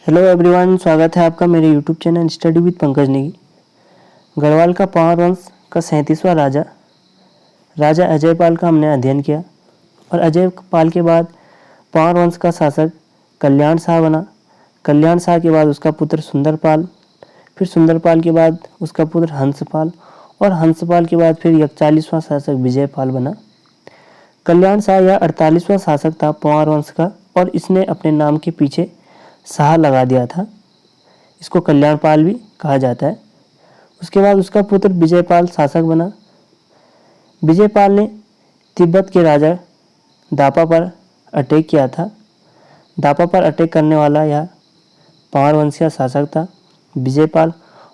Hello everyone, स्वागत है आपका मेरे YouTube channel study with Pankaj Negi. Garhwal का पावर वंश का 37वां राजा राजा अजयपाल का हमने अध्ययन किया और अजयपाल के बाद पावर वंश का शासक कल्याण शाह बना। कल्याण शाह के बाद उसका पुत्र सुंदरपाल, फिर सुंदरपाल के बाद उसका पुत्र हंसपाल और हंसपाल के बाद फिर 41वां शासक विजयपाल बना। कल्याण शाह यह 48वां शासक था पावर वंश का और इसने अपने नाम के पीछे शाह लगा दिया था। इसको कल्याणपाल भी कहा जाता है। उसके बाद उसका पुत्र विजयपाल शासक बना। विजयपाल ने तिब्बत के राजा दापा पर अटैक किया था। दापा पर अटैक करने वाला यह पावर वंशीय शासक था विजयपाल।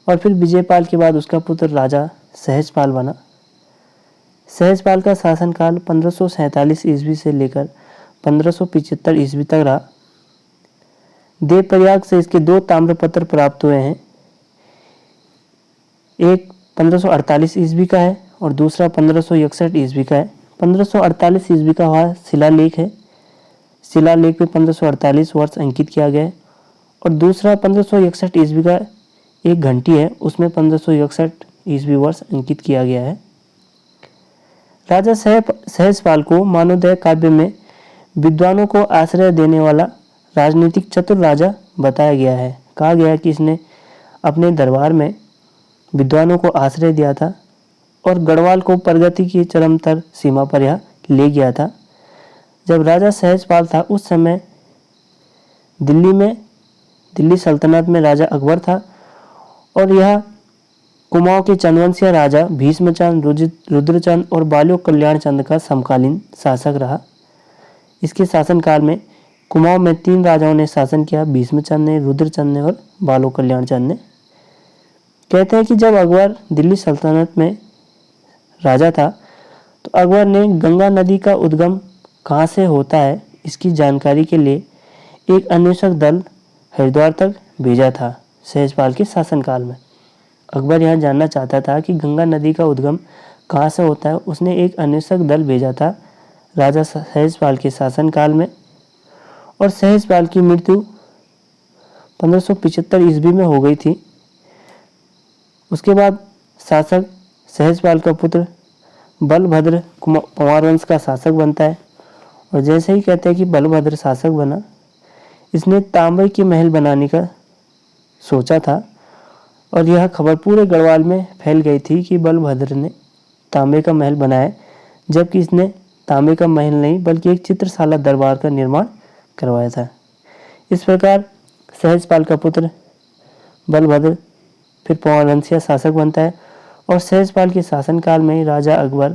और फिर विजयपाल के बाद उसका पुत्र राजा सहजपाल बना। सहजपाल का शासनकाल 1547 ईस्वी से लेकर 1575 ईस्वी तक रहा। देवप्रयाग से इसके 2 ताम्रपत्र प्राप्त हुए हैं। एक 1548 ईस्वी का है और दूसरा 1561 ईस्वी का है। 1548 ईस्वी का वह शिलालेख है। शिलालेख पे 1548 वर्ष अंकित किया गया है और दूसरा 1561 ईस्वी का एक घंटी है, उसमें 1561 ईस्वी वर्ष अंकित किया गया है। राजा सहजपाल को मानवोदय काव्य में विद्वानों को आश्रय देने वाला राजनीतिक चतुर राजा बताया गया है। कहा गया कि इसने अपने दरबार में विद्वानों को आश्रय दिया था और गढ़वाल को प्रगति की चरमतर सीमा पर यह ले गया था। जब राजा सहजपाल था उस समय दिल्ली सल्तनत में राजा अकबर था और यह कुमाऊं के चंदवंशीय राजा भीष्मचंद, रुद्रचंद और बालो कल्याण चंद का समकालीन शासक रहा। इसके शासनकाल में कुमाऊं में 3 राजाओं ने शासन किया, भीष्मचंद ने, रुद्रचंद ने और बालो कल्याण चंद ने। कहते हैं कि जब अकबर दिल्ली सल्तनत में राजा था तो अकबर ने गंगा नदी का उद्गम कहाँ से होता है इसकी जानकारी के लिए एक अन्वेषक दल हरिद्वार तक भेजा था। सहजपाल के शासनकाल में अकबर यह जानना चाहता था कि गंगा नदी का उद्गम कहाँ से होता है। उसने एक अन्वेषक दल भेजा था राजा सहजपाल के शासनकाल में और सहजपाल की मृत्यु 1575 ईस्वी में हो गई थी। उसके बाद शासक सहजपाल का पुत्र बलभद्र पंवार वंश का शासक बनता है और जैसे ही कहते हैं कि बलभद्र शासक बना, इसने तांबे की महल बनाने का सोचा था और यह खबर पूरे गढ़वाल में फैल गई थी कि बलभद्र ने तांबे का महल बनाया, जबकि इसने तांबे का महल नहीं बल्कि एक चित्रशाला दरबार का निर्माण करवाया था। इस प्रकार सहजपाल का पुत्र बलभद्र फिर पंवार वंशीय शासक बनता है और सहजपाल के शासनकाल में राजा अकबर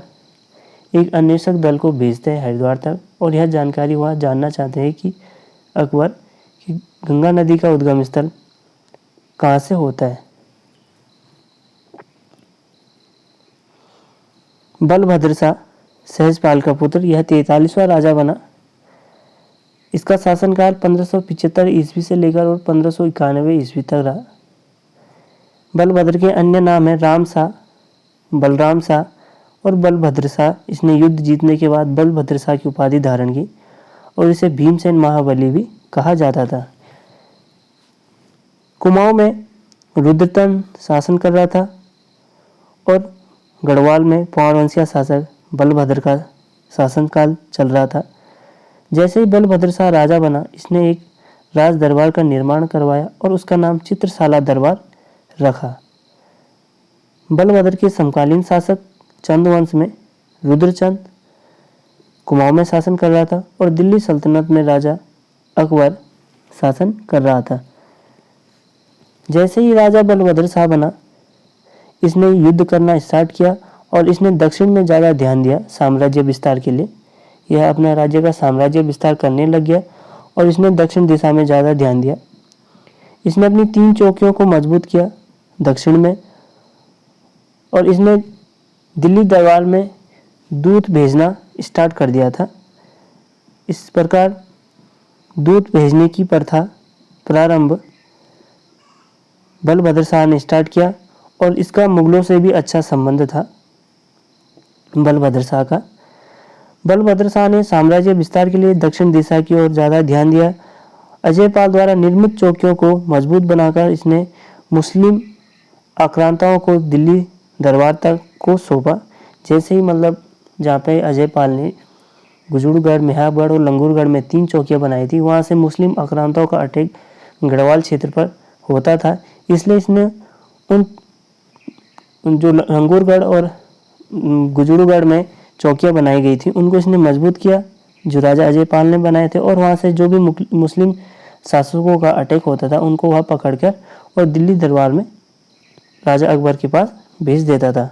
एक अन्वेषक दल को भेजते हैं हरिद्वार तक और यह जानकारी वह जानना चाहते हैं कि अकबर कि गंगा नदी का उद्गम स्थल कहाँ से होता है। बलभद्र शाह सहजपाल का पुत्र यह 43वां राजा बना। इसका शासनकाल 1575 ईस्वी से लेकर और 1591 ईस्वी तक रहा। बलभद्र के अन्य नाम है राम शाह, बलराम शाह और बलभद्र शाह। इसने युद्ध जीतने के बाद बलभद्र शाह की उपाधि धारण की और इसे भीमसेन महाबली भी कहा जाता था। कुमाऊं में रुद्रचंद शासन कर रहा था और गढ़वाल में पंवार वंशीय शासक बलभद्र का शासनकाल चल रहा था। जैसे ही बलभद्र शाह राजा बना, इसने एक राज दरबार का निर्माण करवाया और उसका नाम चित्रशाला दरबार रखा। बलभद्र के समकालीन शासक चंदवंश में रुद्रचंद कुमाऊं में शासन कर रहा था और दिल्ली सल्तनत में राजा अकबर शासन कर रहा था। जैसे ही राजा बलभद्र शाह बना, इसने युद्ध करना स्टार्ट किया और इसने दक्षिण में ज़्यादा ध्यान दिया साम्राज्य विस्तार के लिए। यह अपने राज्य का साम्राज्य विस्तार करने लग गया और इसने दक्षिण दिशा में ज़्यादा ध्यान दिया। इसने अपनी 3 चौकियों को मजबूत किया दक्षिण में और इसने दिल्ली दरबार में दूत भेजना स्टार्ट कर दिया था। इस प्रकार दूत भेजने की प्रथा प्रारंभ बलभद्र शाह ने स्टार्ट किया और इसका मुगलों से भी अच्छा संबंध था बलभद्र शाह का। बलभद्र शाह ने साम्राज्य विस्तार के लिए दक्षिण दिशा की ओर ज़्यादा ध्यान दिया। अजय पाल द्वारा निर्मित चौकियों को मजबूत बनाकर इसने मुस्लिम आक्रांताओं को दिल्ली दरबार तक को सौंपा। जैसे ही मतलब जहाँ पे अजय पाल ने गुजरूगढ़, मेहराबगढ़ और लंगूरगढ़ में 3 चौकियां बनाई थी, वहाँ से मुस्लिम आक्रांताओं का अटैक गढ़वाल क्षेत्र पर होता था। इसलिए इसने उन जो लंगूरगढ़ और गुजरूगढ़ में चौकियां बनाई गई थी उनको इसने मजबूत किया, जो राजा अजय पाल ने बनाए थे। और वहाँ से जो भी मुस्लिम शासकों का अटैक होता था उनको वहाँ पकड़कर और दिल्ली दरबार में राजा अकबर के पास भेज देता था।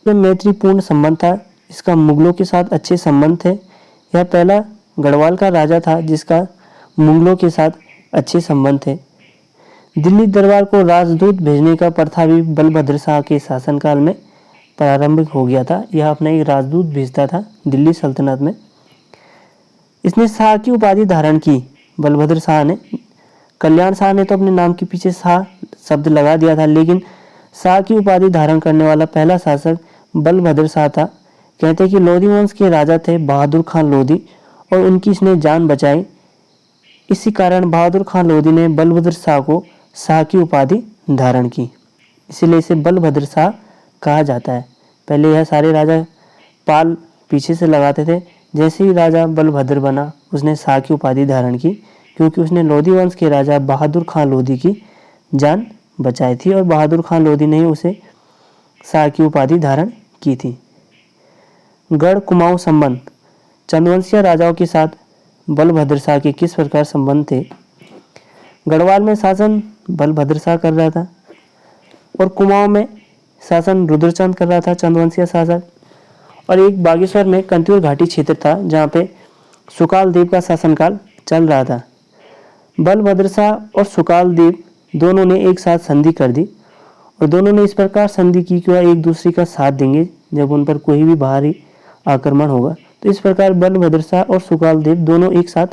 यह मैत्रीपूर्ण संबंध था, इसका मुगलों के साथ अच्छे संबंध थे। यह पहला गढ़वाल का राजा था जिसका मुगलों के साथ अच्छे संबंध थे। दिल्ली दरबार को राजदूत भेजने का प्रथा भी बलभद्र शाह के शासनकाल में प्रारंभिक हो गया था। यह अपना एक राजदूत भेजता था दिल्ली सल्तनत में। इसने शाह की उपाधि धारण की। बलभद्र शाह ने, कल्याण शाह ने तो अपने नाम के पीछे शाह शब्द लगा दिया था, लेकिन शाह की उपाधि धारण करने वाला पहला शासक बलभद्र शाह था। कहते हैं कि लोधी वंश के राजा थे बहादुर खान लोधी और उनकी इसने जान बचाई। इसी कारण बहादुर खान लोधी ने बलभद्र शाह को शाह की उपाधि धारण की, इसीलिए इसे बलभद्र शाह कहा जाता है। पहले यह सारे राजा पाल पीछे से लगाते थे, जैसे ही राजा बलभद्र बना उसने शाह की उपाधि धारण की, क्योंकि उसने लोधी वंश के राजा बहादुर खान लोधी की जान बचाई थी और बहादुर खान लोधी ने ही उसे शाह की उपाधि धारण की थी। गढ़ कुमाऊं संबंध। चंदवंशीय राजाओं के साथ बलभद्र शाह के किस प्रकार संबंध थे? गढ़वाल में शासन बलभद्र शाह कर रहा था और कुमाऊं में शासन रुद्रचंद कर रहा था, चंदवंशीय शासक। और एक बागेश्वर में कंतियूर घाटी क्षेत्र था जहाँ पे सुकाल देव का शासनकाल चल रहा था। बलभद्र शाह और सुकाल देव दोनों ने एक साथ संधि कर दी और दोनों ने इस प्रकार संधि की कि वह एक दूसरे का साथ देंगे जब उन पर कोई भी बाहरी आक्रमण होगा। तो इस प्रकार बलभद्र शाह और सुकाल देव दोनों एक साथ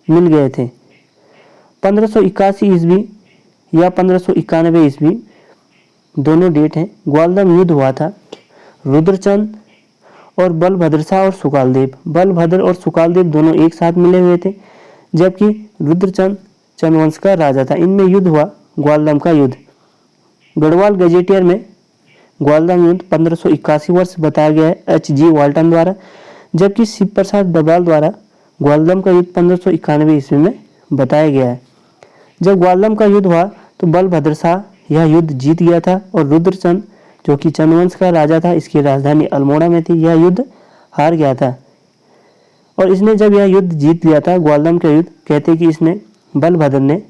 मिल गए थे। 1581 ईस्वी या 1591 ईस्वी दोनों डेट हैं, ग्वालदम युद्ध हुआ था। रुद्रचंद और बलभद्र शाह और सुकालदेव, बलभद्र और सुकालदेव दोनों एक साथ मिले हुए थे, जबकि रुद्रचंद चंदवंश का राजा था। इनमें युद्ध हुआ ग्वालदम का युद्ध। गढ़वाल गजेटियर में ग्वालदम युद्ध 1581 वर्ष बताया गया है H.G. वाल्टन द्वारा, जबकि शिव प्रसाद बबाल द्वारा ग्वालदम का युद्ध 1591 ईस्वी में बताया गया है। जब ग्वालदम का युद्ध हुआ तो बलभद्र शाह यह युद्ध जीत गया था और रुद्रचंद जो कि चंदवंश का राजा था, इसकी राजधानी अल्मोड़ा में थी, यह युद्ध हार गया था। और इसने जब यह युद्ध जीत लिया था ग्वालदम का युद्ध, कहते कि इसने बलभद्र ने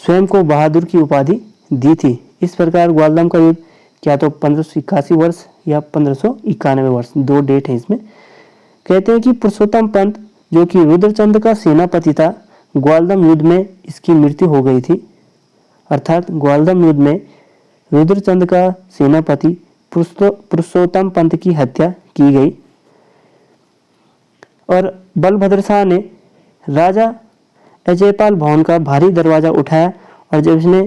स्वयं को बहादुर की उपाधि दी थी। इस प्रकार ग्वालदम का युद्ध क्या तो 1581 वर्ष या 1591 वर्ष, दो डेट है इसमें। कहते हैं कि पुरुषोत्तम पंत जो कि रुद्रचंद का सेनापति था, ग्वालदम युद्ध में इसकी मृत्यु हो गई थी। अर्थात ग्वालदम युद्ध में रुद्रचंद का सेनापति पुरुषोत्तम पंत की हत्या की गई। और बलभद्र शाह ने राजा अजयपाल भवन का भारी दरवाजा उठाया और जब इसने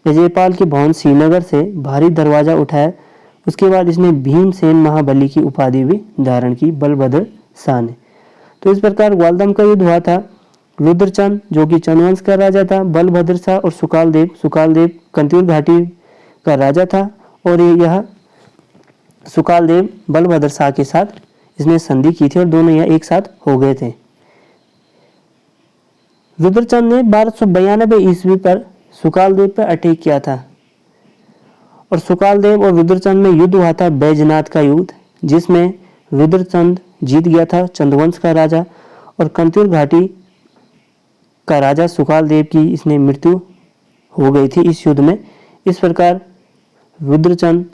अजयपाल के भवन श्रीनगर से भारी दरवाजा उठाया, उसके बाद इसने भीमसेन महाबली की उपाधि भी धारण की बलभद्र शाह ने। तो इस प्रकार ग्वालदम का युद्ध हुआ था। रुद्रचंद जो कि चंदवंश का राजा था, बलभद्र शाह और सुकालदेव कंतियूर घाटी का राजा था और यह सुकालदेव बलभद्र शाह के साथ इसने संधि की थी और दोनों यह एक साथ हो गए थे। रुद्रचंद ने 1292 ईस्वी पर सुकालदेव पर अटैक किया था और सुकालदेव और रुद्रचंद में युद्ध हुआ था बैजनाथ का युद्ध, जिसमें रुद्रचंद जीत गया था, चंदवंश का राजा, और कंतियूर घाटी का राजा सुकालदेव की इसने मृत्यु हो गई थी इस युद्ध में। इस प्रकार रुद्रचंद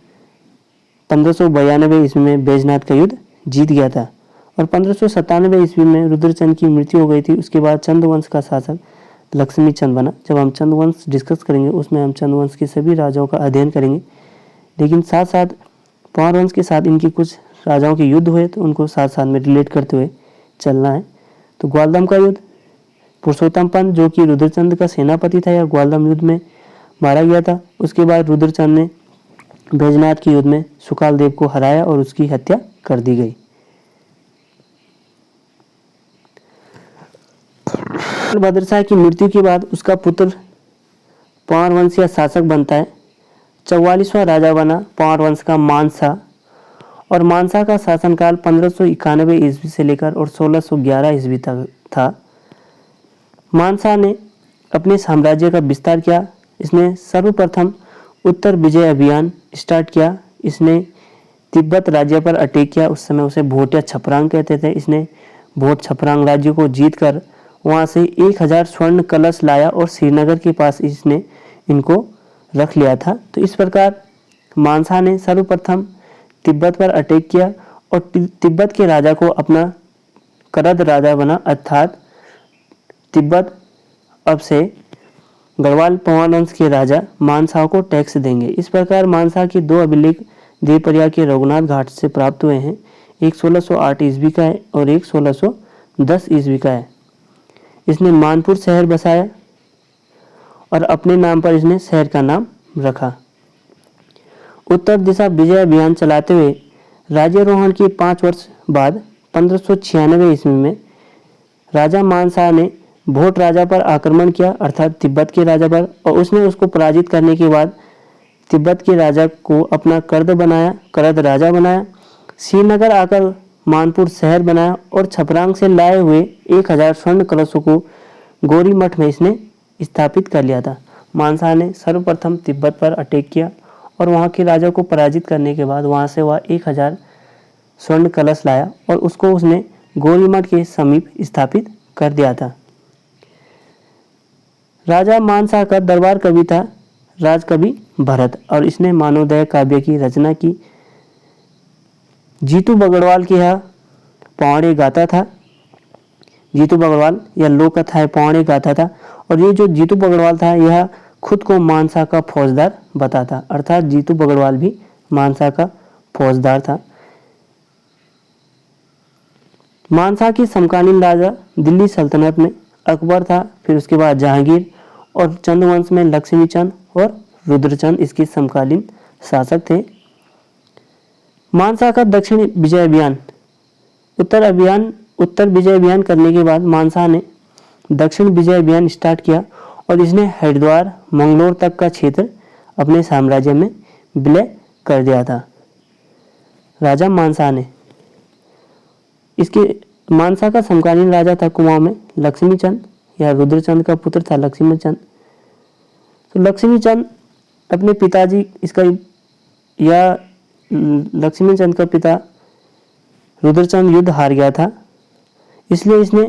1592 ईस्वी में बैजनाथ का युद्ध जीत गया था और 1597 ईस्वी में रुद्रचंद की मृत्यु हो गई थी। उसके बाद चंद्रवंश का शासक लक्ष्मी चंद बना। जब हम चंद्रवंश डिस्कस करेंगे उसमें हम चंद्रवंश के सभी राजाओं का अध्ययन करेंगे, लेकिन साथ साथ पवार वंश के साथ इनकी कुछ राजाओं के युद्ध हुए तो उनको साथ साथ में रिलेट करते हुए चलना है। तो ग्वालदम का युद्ध, पुरुषोत्तम पंत जो कि रुद्रचंद का सेनापति था, या ग्वालदम युद्ध में मारा गया था। उसके बाद रुद्रचंद ने बैजनाथ के युद्ध में सुकालदेव को हराया और उसकी हत्या कर दी गई। भद्र शाह की मृत्यु के बाद उसका पुत्र पावर वंश का शासक बनता है। 44वां राजा बना पावर वंश का मानसा, और मानसा का शासनकाल 1591 ईस्वी से लेकर और 1611 ईस्वी तक था। मानसा ने अपने साम्राज्य का विस्तार किया। इसने सर्वप्रथम उत्तर विजय अभियान स्टार्ट किया। इसने तिब्बत राज्य पर अटैक किया। उस समय उसे भोटिया छपरांग कहते थे। इसने भोट छपरांग राज्य को जीतकर वहाँ से 1000 स्वर्ण कलश लाया और श्रीनगर के पास इसने इनको रख लिया था। तो इस प्रकार मानसा ने सर्वप्रथम तिब्बत पर अटैक किया और तिब्बत के राजा को अपना करद राजा बना, अर्थात तिब्बत अब से गढ़वाल पावर वंश के राजा मानसा को टैक्स देंगे। इस प्रकार मानसा के 2 अभिलेख देवप्रयाग के रघुनाथ घाट से प्राप्त हुए हैं। एक 1608 ईस्वी का है और एक 1610 ईस्वी का है। इसने मानपुर शहर बसाया और अपने नाम पर इसने शहर का नाम रखा। उत्तर दिशा विजय अभियान चलाते हुए राज्यारोहण के 5 वर्ष बाद 1596 ईस्वी में राजा मानसा ने भोट राजा पर आक्रमण किया, अर्थात तिब्बत के राजा पर, और उसने उसको पराजित करने के बाद तिब्बत के राजा को अपना करद राजा बनाया। श्रीनगर आकर मानपुर शहर बनाया और छपरांग से लाए हुए 1000 स्वर्ण कलशों को गौरी मठ में इसने स्थापित कर लिया था। मानसा ने सर्वप्रथम तिब्बत पर अटैक किया और वहाँ के राजा को पराजित करने के बाद वहाँ से वह 1000 स्वर्ण कलश लाया और उसको उसने गौरी मठ के समीप स्थापित कर दिया था। राजा मानसा का दरबार कवि था राजकवि भरत, और इसने मानवोदय काव्य की रचना की। जीतू बगड़वाल के यहाँ पौड़े गाता था। जीतू बगड़वाल यह लोक कथा है, पौड़े गाता था, और ये जो जीतू बगड़वाल था यह खुद को मानसा का फौजदार बताता, अर्थात जीतू बगड़वाल भी मानसा का फौजदार था। मानसा के समकालीन राजा दिल्ली सल्तनत में अकबर था, फिर उसके बाद जहांगीर, और चंद्रवंश में लक्ष्मीचंद और रुद्रचंद इसके समकालीन शासक थे। मानसा का दक्षिण विजय अभियान, उत्तर विजय अभियान करने के बाद मानसा ने दक्षिण विजय अभियान स्टार्ट किया और इसने हरिद्वार मंगलोर तक का क्षेत्र अपने साम्राज्य में विलय कर दिया था। राजा मानसा ने इसके मानसा का समकालीन राजा था कुमाऊं में लक्ष्मीचंद या रुद्रचंद का पुत्र था लक्ष्मीचंद। तो लक्ष्मीचंद अपने पिताजी इसका या लक्ष्मीचंद का पिता रुद्रचंद युद्ध हार गया था, इसलिए इसने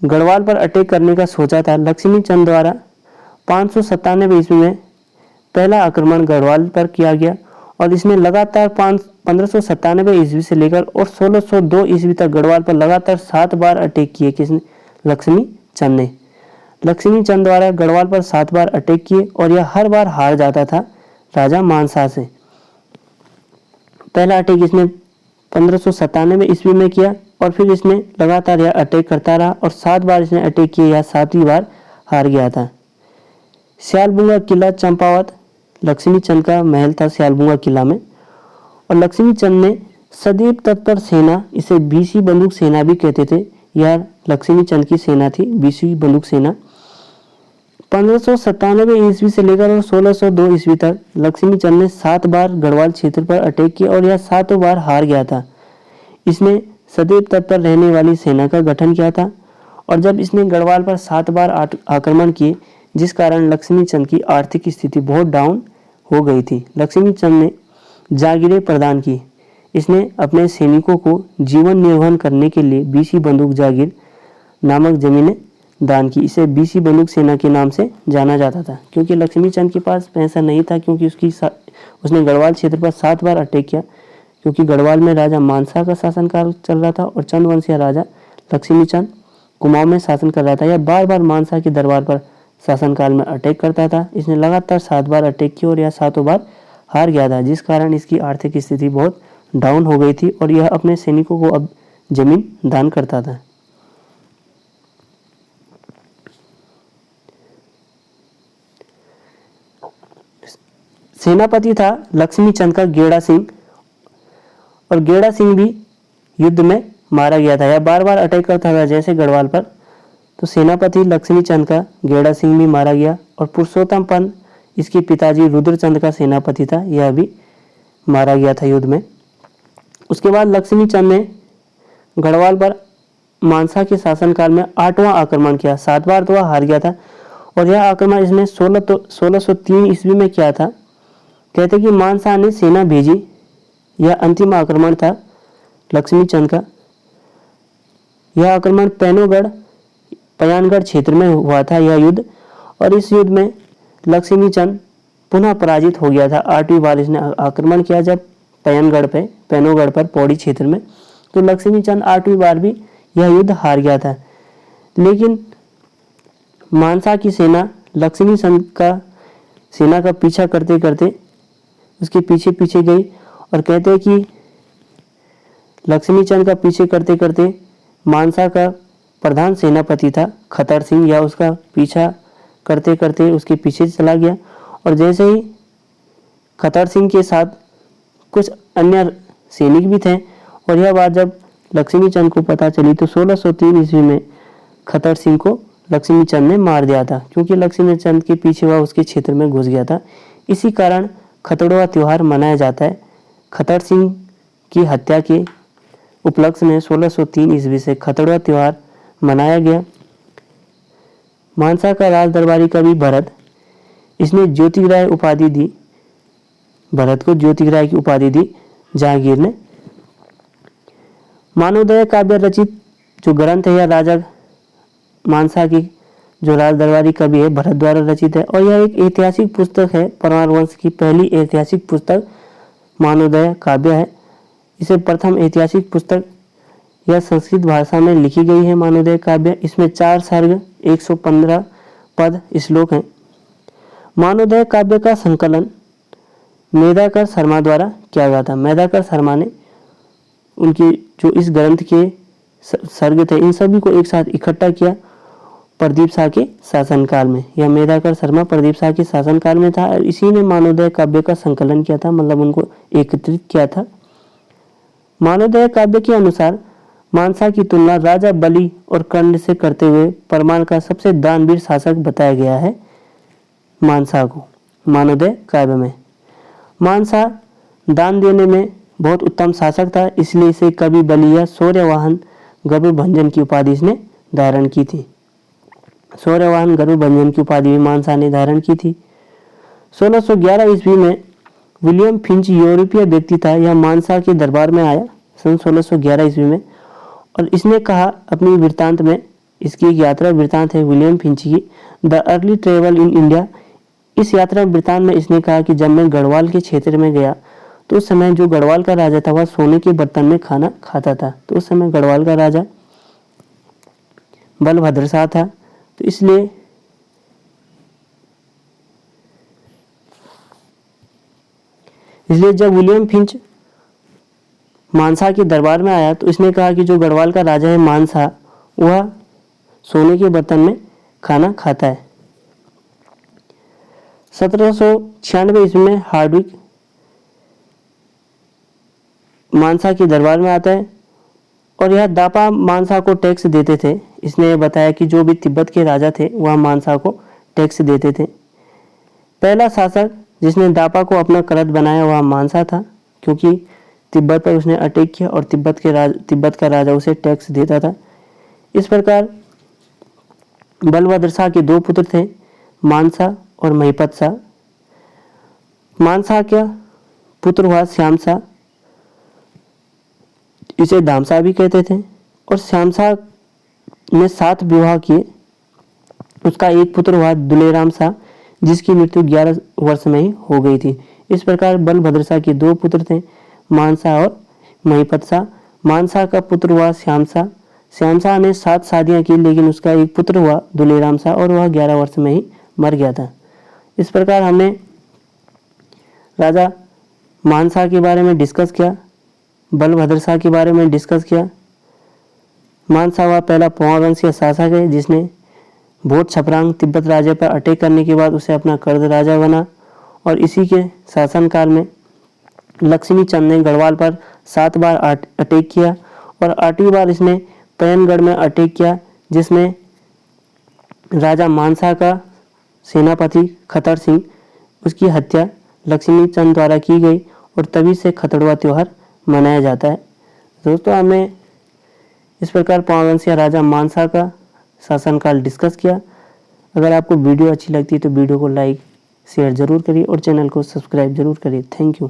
गढ़वाल पर अटैक करने का सोचा था। लक्ष्मीचंद द्वारा 597 ईस्वी में पहला आक्रमण गढ़वाल पर किया गया और इसने लगातार 1597 ईस्वी से लेकर और 1602 ईस्वी तक गढ़वाल पर लगातार 7 बार अटैक किए। किसने? लक्ष्मीचंद ने। लक्ष्मीचंद द्वारा गढ़वाल पर 7 बार अटैक किए और यह हर बार हार जाता था राजा मानसा से। पहला अटैक इसने 1597 ईस्वी में किया और फिर इसने लगातार यह अटैक करता रहा और 7 बार इसने अटैक किए, यह 7वीं बार हार गया था। सियालबुंगा किला चंपावत लक्ष्मीचंद का महल था सियालबुंगा किला में, और लक्ष्मीचंद ने सदैव तत्पर सेना, इसे 20वीं बंदूक सेना भी कहते थे, यह लक्ष्मीचंद की सेना थी 20वीं बंदूक सेना। 1597 ईस्वी से लेकर और 1602 ईस्वी तक लक्ष्मीचंद ने 7 बार गढ़वाल क्षेत्र पर अटैक किया और यह 7 बार हार गया था। इसने सदैव तत्पर रहने वाली सेना का गठन किया था और जब इसने गढ़वाल पर 7 बार आक्रमण किए, जिस कारण लक्ष्मीचंद की आर्थिक स्थिति बहुत डाउन हो गई थी, लक्ष्मीचंद ने जागीरें प्रदान की। इसने अपने सैनिकों को जीवन निर्वहन करने के लिए 20वीं बंदूक जागीर नामक जमीनें दान की। इसे 20वीं बंदूक सेना के नाम से जाना जाता था क्योंकि लक्ष्मीचंद के पास पैसा नहीं था, क्योंकि उसने गढ़वाल क्षेत्र पर 7 बार अटैक किया, क्योंकि गढ़वाल में राजा मानसा का शासनकाल चल रहा था और चंद्रवंशीय राजा लक्ष्मीचंद कुमाऊं में शासन कर रहा था। यह बार बार मानसा के दरबार पर शासनकाल में अटैक करता था। इसने लगातार 7 बार अटैक किया और यह 7 बार हार गया था, जिस कारण इसकी आर्थिक स्थिति बहुत डाउन हो गई थी और यह अपने सैनिकों को अब जमीन दान करता था। सेनापति था लक्ष्मीचंद का गेड़ा सिंह, और गेड़ा सिंह भी युद्ध में मारा गया था। यह बार बार अटैक करता था जैसे गढ़वाल पर तो सेनापति लक्ष्मी चंद का गेड़ा सिंह भी मारा गया और पुरुषोत्तम पंत इसके पिताजी रुद्रचंद का सेनापति था, यह भी मारा गया था युद्ध में। उसके बाद लक्ष्मी चंद ने गढ़वाल पर मानसा के शासनकाल में 8वां आक्रमण किया। 7 बार तो वह हार गया था और यह आक्रमण इसने 1603 ईस्वी में किया था। कहते कि मानसा ने सेना भेजी, यह अंतिम आक्रमण था लक्ष्मी चंद का। यह आक्रमण पयानगढ़ क्षेत्र में हुआ था यह युद्ध, और इस युद्ध में लक्ष्मी चंद पुनः पराजित हो गया था। 8वीं बार इसने आक्रमण किया जब पैनोगढ़ पर पौड़ी क्षेत्र में, तो लक्ष्मी चंद 8वीं बार भी यह युद्ध हार गया था। लेकिन मानसा की सेना लक्ष्मी चंद का सेना का पीछा करते करते उसके पीछे पीछे गई, और कहते हैं कि लक्ष्मी चंद का पीछे करते करते मानसा का प्रधान सेनापति था खतर सिंह, या उसका पीछा करते करते उसके पीछे चला गया। और जैसे ही खतर सिंह के साथ कुछ अन्य सैनिक भी थे, और यह बात जब लक्ष्मी चंद को पता चली तो 1603 ईस्वी में खतर सिंह को लक्ष्मी चंद ने मार दिया था, क्योंकि लक्ष्मी चंद के पीछे वह उसके क्षेत्र में घुस गया था। इसी कारण खतड़वा त्यौहार मनाया जाता है। खतर सिंह की हत्या के उपलक्ष्य में 1603 ईस्वी से खतड़वा त्यौहार मनाया गया। मानसा का राज दरबारी कवि भरत, इसने ज्योतिराय उपाधि दी, भरत को ज्योतिराय की उपाधि दी जहांगीर ने। मानवोदय काव्य रचित जो ग्रंथ है, यह राजा मानसा की जो राज दरबारी कवि है भरत द्वारा रचित है, और यह एक ऐतिहासिक पुस्तक है। परमार वंश की पहली ऐतिहासिक पुस्तक मानवोदय काव्य है। इसे प्रथम ऐतिहासिक पुस्तक यह संस्कृत भाषा में लिखी गई है मानवोदय काव्य। इसमें 4 सर्ग 115 पद श्लोक हैं। मानवोदय काव्य का संकलन मेधाकर शर्मा द्वारा किया गया था। मेधाकर शर्मा ने उनके जो इस ग्रंथ के सर्ग थे इन सभी को एक साथ इकट्ठा किया प्रदीप शाह के शासनकाल में। यह मेधाकर शर्मा प्रदीप शाह के शासनकाल में था, और इसी ने मानवोदय काव्य का संकलन किया था, मतलब उनको एकत्रित किया था। मानवोदय काव्य के अनुसार मानसा की तुलना राजा बलि और कर्ण से करते हुए परमार का सबसे दानवीर शासक बताया गया है मानसा को मानवोदय काव्य में। मानसा दान देने में बहुत उत्तम शासक था, इसलिए इसे कवि बलि या शौर्यवाहन गर्भभंजन की उपाधि इसने धारण की थी। शौर्यवाहन गर्भभंजन की उपाधि भी मानसा ने धारण की थी। 1611 ईस्वी में विलियम फिंच यूरोपीय व्यक्ति था, यह मानसा के दरबार में आया सन 1611 ईस्वी में, और इसने कहा अपनी वृत्तांत में, इसकी एक यात्रा वृत्तांत है विलियम फिंच की, the early travel in India. इस यात्रा वृत्तांत में इसने कहा कि जब मैं गढ़वाल के क्षेत्र में गया तो उस समय जो गढ़वाल का राजा था वह सोने के बर्तन में खाना खाता था। तो उस समय गढ़वाल का राजा बलभद्र शाह था, तो इसलिए जब विलियम फिंच मानसा के दरबार में आया तो इसने कहा कि जो गढ़वाल का राजा है मानसा, वह सोने के बर्तन में खाना खाता है। 1796 ईस्वी में हार्डविक मानसा के दरबार में आता है, और यह दापा मानसा को टैक्स देते थे। इसने बताया कि जो भी तिब्बत के राजा थे वह मानसा को टैक्स देते थे। पहला शासक जिसने दापा को अपना करत बनाया वह मानसा था, क्योंकि तिब्बत पर उसने अटैक किया और तिब्बत का राजा उसे टैक्स देता था। इस प्रकार बलभद्र शाह के 2 पुत्र थे, मानसा और महिपत शाह। मानसा का पुत्र हुआ श्याम शाह, इसे धामशाह भी कहते थे, और श्याम शाह ने 7 विवाह किए। उसका एक पुत्र हुआ दुलेराम शाह, जिसकी मृत्यु 11 वर्ष में ही हो गई थी। इस प्रकार बलभद्र शाह के 2 पुत्र थे, मानसा और महिपत शाह। मानसा का पुत्र हुआ श्याम शाह। श्याम शाह ने 7 शादियां की, लेकिन उसका एक पुत्र हुआ दुलेराम शाह, और वह 11 वर्ष में ही मर गया था। इस प्रकार हमने राजा मानसा के बारे में डिस्कस किया, बलभद्र शाह के बारे में डिस्कस किया। मानसा हुआ पहला पवार वंश का शासक है, जिसने भोट छपरांग तिब्बत राजा पर अटैक करने के बाद उसे अपना कर्द राजा बना, और इसी के शासनकाल में लक्ष्मी चंद ने गढ़वाल पर 7 बार अटैक किया, और 8वीं बार इसने पैनगढ़ में अटैक किया, जिसमें राजा मानसा का सेनापति खतर सिंह, उसकी हत्या लक्ष्मी चंद द्वारा की गई और तभी से खतड़वा त्यौहार मनाया जाता है। दोस्तों, हमने इस प्रकार पावनवंशिया राजा मानसा का शासनकाल डिस्कस किया। अगर आपको वीडियो अच्छी लगती है तो वीडियो को लाइक शेयर ज़रूर करिए और चैनल को सब्सक्राइब ज़रूर करिए। Thank you.